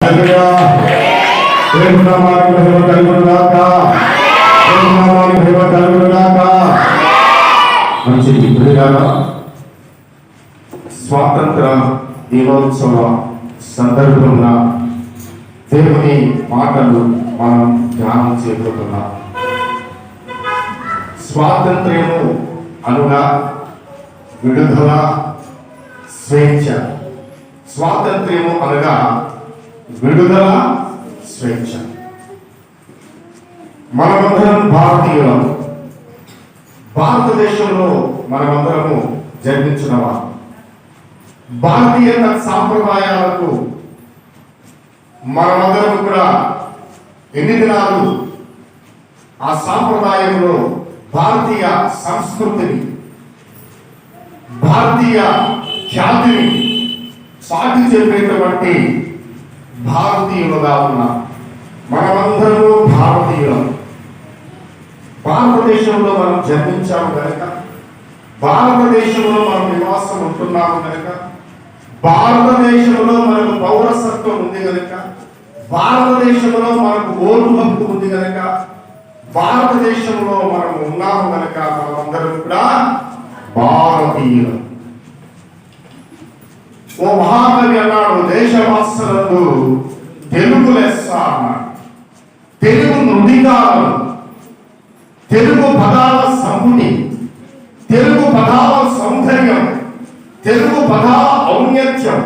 హల్లెలూయా. దేవుని నామానికి మహిమ కలుగును గాక. దేవుని నామానికి మహిమ కలుగును గాక. మంచి ప్రియులారా, స్వాతంత్ర దినోత్సవ సందర్భంగా దేవుని మాటలు మనం ధ్యానం చేయబోతున్నాం. స్వాతంత్ర్యము అనగా విడుదల, స్వేచ్ఛ. స్వాతంత్ర్యము అనగా విడుదల, స్వేచ్ఛ. మనమందరం భారతీయులం. భారతదేశంలో మనమందరము జన్మించిన వారు. భారతీయ సాంప్రదాయాలకు మనమందరం కూడా ఎన్ని దినాలు ఆ సాంప్రదాయంలో భారతీయ సంస్కృతిని, భారతీయ ఖ్యాతిని సాటి చెప్పేటువంటి భారతీయులుగా ఉన్నాం. మనమందరము భారతీయులం. భారతదేశంలో మనం జన్మించాము కనుక, భారతదేశంలో మనం నివాసం ఉంటున్నాము కనుక, భారతదేశంలో మనకు పౌరసత్వం ఉంది కనుక, భారతదేశంలో మనకు ఓటు హక్కు ఉంది కనుక, భారతదేశంలో మనం ఉన్నాము కనుక మనమందరం కూడా భారతీయులు. ఓ మహాకవి అన్నాడు, దేశవాసులందు తెలుగు లెస్స అన్నాడు. తెలుగు నుడికారం, తెలుగు పదాల సంపుటి, తెలుగు పదాల సౌందర్యం, తెలుగు పదాల ఔన్నత్యం,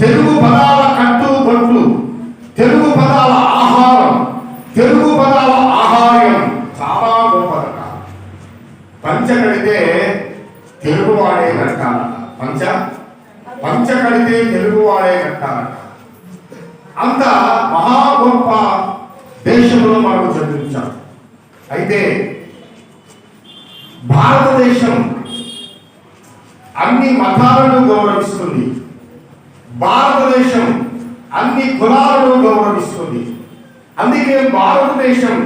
తెలుగు పదాల కట్టుబట్టు, తెలుగు పదాల ఆహారం, తెలుగు పదాల ఆహార్యం చాలా గొప్పదట. పంచ కడితే తెలుగు వాడే కట్టాలట. పంచ కడితే తెలుగు వాడే కట్టాలట. అంత మహా గొప్ప దేశంలో మనం జన్మించాం. అయితే భారతదేశం అన్ని మతాలను గౌరవిస్తుంది. భారతదేశం అన్ని కులాలను గౌరవిస్తుంది. అందుకే భారతదేశం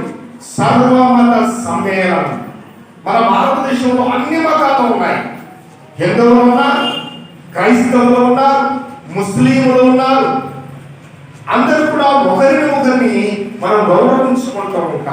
సర్వమత సమ్మేళనం. మన భారతదేశంలో అన్ని మతాలు ఉన్నాయి. హిందువులు ఉన్నారు, క్రైస్తవులు ఉన్నారు, ముస్లింలు ఉన్నారు. అందరూ కూడా ఒకరిని మనం గౌరవించుకుంటూ ఉంటాం.